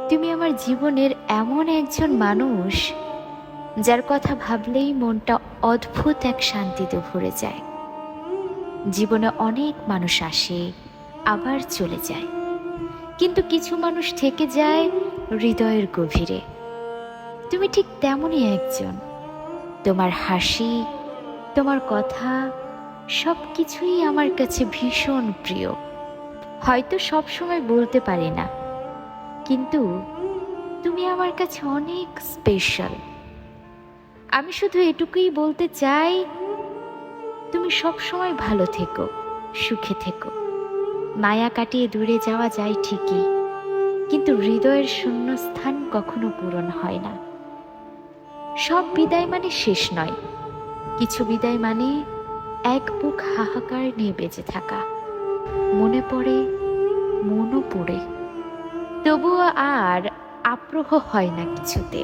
তুমি আমার জীবনের এমন একজন মানুষ যার কথা ভাবলেই মনটা অদ্ভুত এক শান্তিতে ভরে যায়। জীবনে অনেক মানুষ আসে, আবার চলে যায়, কিন্তু কিছু মানুষ থেকে যায় হৃদয়ের গভীরে। তুমি ঠিক তেমনই একজন। তোমার হাসি, তোমার কথা, সব কিছুই আমার কাছে ভীষণ প্রিয়। হয়তো সব সময় বলতে পারি না, কিন্তু তুমি আমার কাছে অনেক স্পেশাল। আমি শুধু এটুকুই বলতে চাই, তুমি সব সময় ভালো থেকো, সুখে থেকো। মায়া কাটিয়ে দূরে যাওয়া যায় ঠিকই, কিন্তু হৃদয়ের শূন্যস্থান কখনো পূরণ হয় না। সব বিদায় মানে শেষ নয়, কিছু বিদায় মানে এক বুক হাহাকার নিয়ে বেঁচে থাকা। মনে পড়ে, মনও পড়ে, তবুও আর আগ্রহ হয় না কিছুতে।